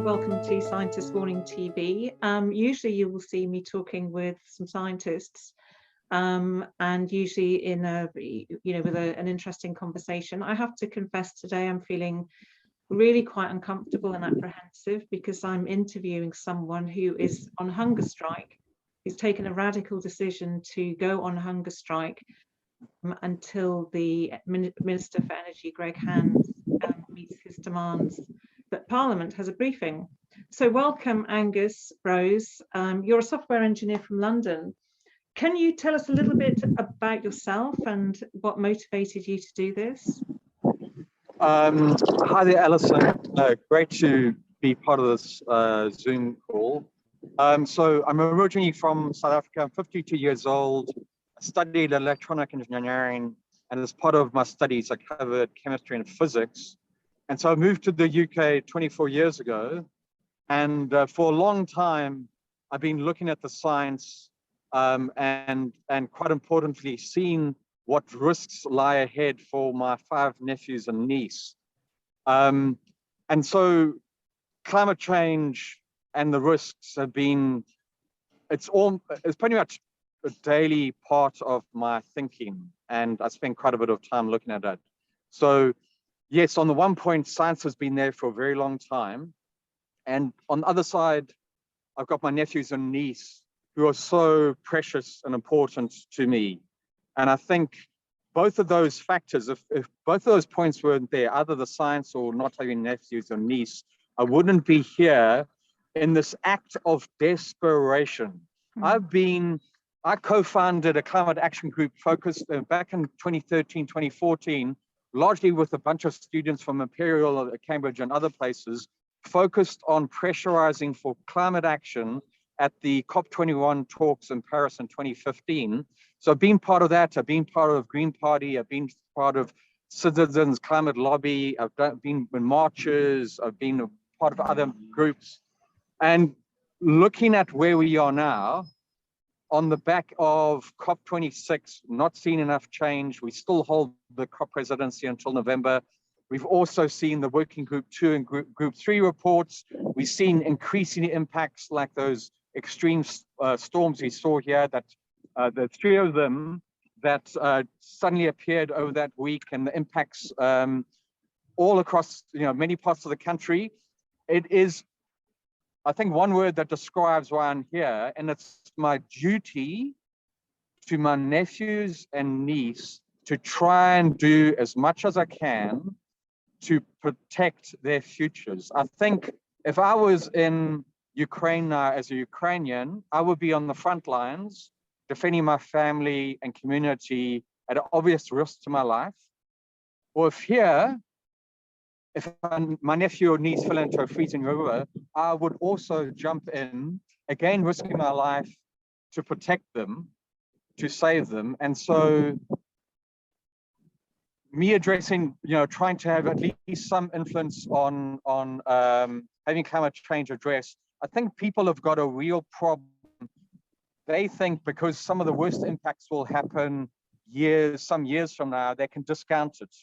welcome to Scientist Warning TV. Usually you will see me talking with some scientists and usually in a, with an interesting conversation. I have to confess today I'm feeling really quite uncomfortable and apprehensive because I'm interviewing someone who is on hunger strike, who's taken a radical decision to go on hunger strike until the Minister for Energy, Greg Hands, meets his demands that Parliament has a briefing. So welcome, Angus Rose. You're a software engineer from London. Can you tell us a little bit about yourself and what motivated you to do this? Hi there, Alison. Great to be part of this Zoom call. So I'm originally from South Africa. I'm 52 years old. I studied electronic engineering, and as part of my studies, I covered chemistry and physics. And so I moved to the UK 24 years ago. And for a long time, I've been looking at the science and quite importantly, seeing what risks lie ahead for my 5 nephews and niece. And so climate change and the risks have been, it's pretty much a daily part of my thinking. And I spend quite a bit of time looking at that. So yes, on the one point, science has been there for a very long time. And on the other side, I've got my nephews and niece who are so precious and important to me. And I think both of those factors, if both of those points weren't there, either the science or not having nephews or niece, I wouldn't be here in this act of desperation. I co-founded a climate action group focused back in 2013, 2014, largely with a bunch of students from Imperial, Cambridge and other places, focused on pressurizing for climate action at the COP21 talks in Paris in 2015. So I've been part of that. I've been part of Green Party. I've been part of Citizens Climate Lobby. I've been in marches. I've been a part of other groups. And looking at where we are now, on the back of COP26, not seeing enough change. We still hold the COP presidency until November. We've also seen the Working Group 2 and Group 3 reports. We've seen increasing impacts like those extreme storms we saw here, that the 3 of them that suddenly appeared over that week, and the impacts all across many parts of the country. It is, I think, one word that describes why I'm here, and it's my duty to my nephews and niece to try and do as much as I can to protect their futures. I think if I was in Ukraine now as a Ukrainian, I would be on the front lines defending my family and community at an obvious risk to my life. Or if my nephew or niece fell into a freezing river, I would also jump in, again, risking my life to protect them, to save them. And so me addressing, trying to have at least some influence on having climate change addressed, I think people have got a real problem. They think because some of the worst impacts will happen some years from now, they can discount it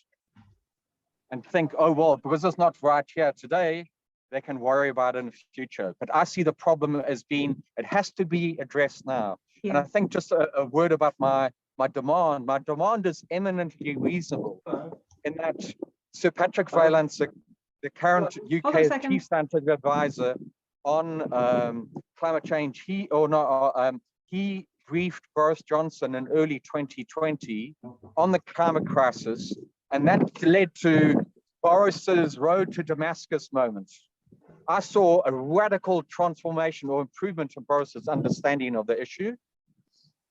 and think, oh, well, because it's not right here today, they can worry about it in the future. But I see the problem as being, it has to be addressed now. Yeah. And I think just a word about my demand. My demand is eminently reasonable in that Sir Patrick Vallance, the current UK Chief Scientific Advisor on climate change, he briefed Boris Johnson in early 2020 on the climate crisis, and that led to Boris's road to Damascus moment. I saw a radical transformation or improvement in Boris's understanding of the issue.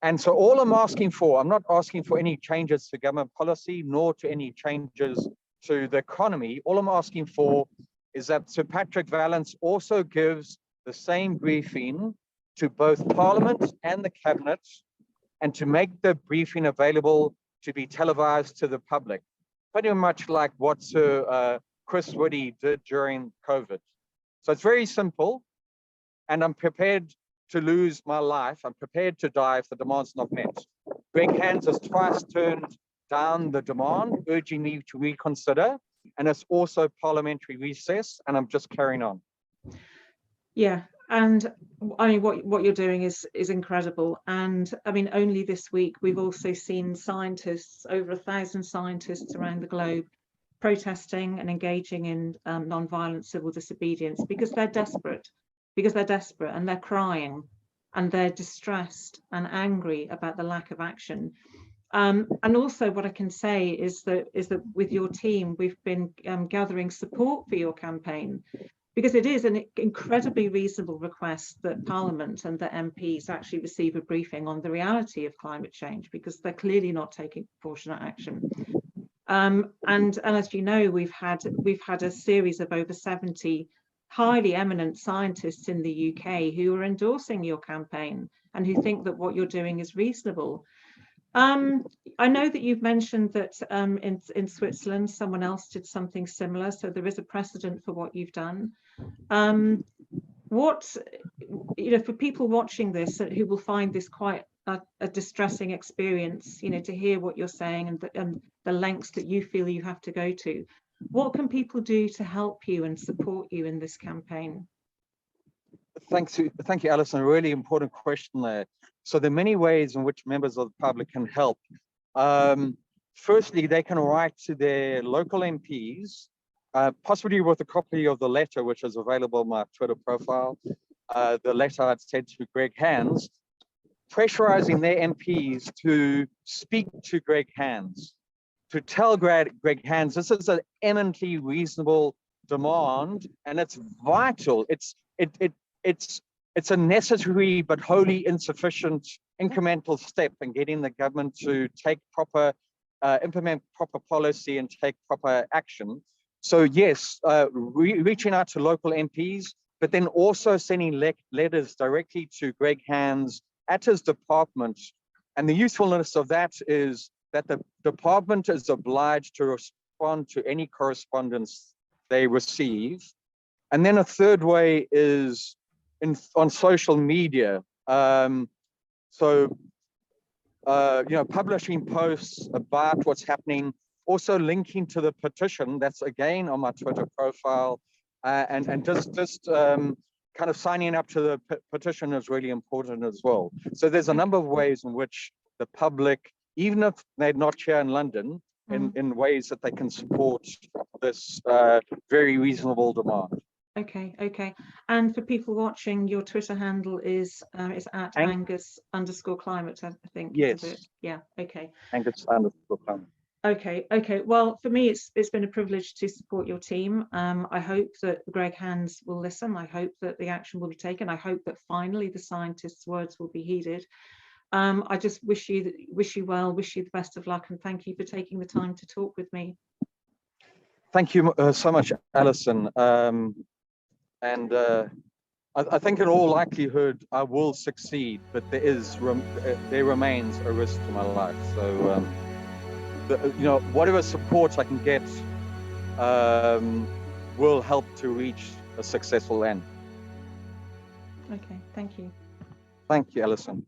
And so all I'm asking for, I'm not asking for any changes to government policy, nor to any changes to the economy. All I'm asking for is that Sir Patrick Vallance also gives the same briefing to both Parliament and the Cabinet, and to make the briefing available to be televised to the public. Pretty much like what Sir Chris Whitty did during COVID. So it's very simple, and I'm prepared to lose my life. I'm prepared to die if the demand's not met. Greg Hands has twice turned down the demand, urging me to reconsider, and it's also parliamentary recess, and I'm just carrying on. Yeah, and I mean, what you're doing is incredible. And I mean, only this week we've also seen scientists, over 1,000 scientists around the globe, protesting and engaging in non-violent civil disobedience because they're desperate, and they're crying, and they're distressed and angry about the lack of action. And also, what I can say is that with your team, we've been gathering support for your campaign, because it is an incredibly reasonable request that Parliament and the MPs actually receive a briefing on the reality of climate change, because they're clearly not taking proportionate action. And as you know, we've had a series of over 70 highly eminent scientists in the UK who are endorsing your campaign and who think that what you're doing is reasonable. I know that you've mentioned that in Switzerland, someone else did something similar, so there is a precedent for what you've done. What, for people watching this who will find this quite a distressing experience, to hear what you're saying and the lengths that you feel you have to go to, what can people do to help you and support you in this campaign? Thank you, Alison. A really important question there. So there are many ways in which members of the public can help. Firstly, they can write to their local MPs, possibly with a copy of the letter, which is available on my Twitter profile. The letter I'd sent to Greg Hands, pressurizing their MPs to speak to Greg Hands, to tell Greg Hands this is an eminently reasonable demand, and it's vital. It's a necessary but wholly insufficient incremental step in getting the government to take implement proper policy and take proper action. So yes, reaching out to local MPs, but then also sending letters directly to Greg Hands at his department. And the usefulness of that is that the department is obliged to respond to any correspondence they receive. And then a third way is on social media. Publishing posts about what's happening, also linking to the petition that's again on my Twitter profile, and just kind of signing up to the petition is really important as well. So there's a number of ways in which the public, even if they're not here in London, in ways that they can support this very reasonable demand. Okay. And for people watching, your Twitter handle is at Angus_climate, I think. Yes. Yeah. Okay. Angus_climate. Okay. Well, for me, it's been a privilege to support your team. I hope that Greg Hands will listen. I hope that the action will be taken. I hope that finally the scientists' words will be heeded. I just wish you well, wish you the best of luck, and thank you for taking the time to talk with me. Thank you so much, Alison. I think in all likelihood I will succeed, but there remains a risk to my life. So whatever support I can get will help to reach a successful end. Okay, thank you. Thank you, Alison.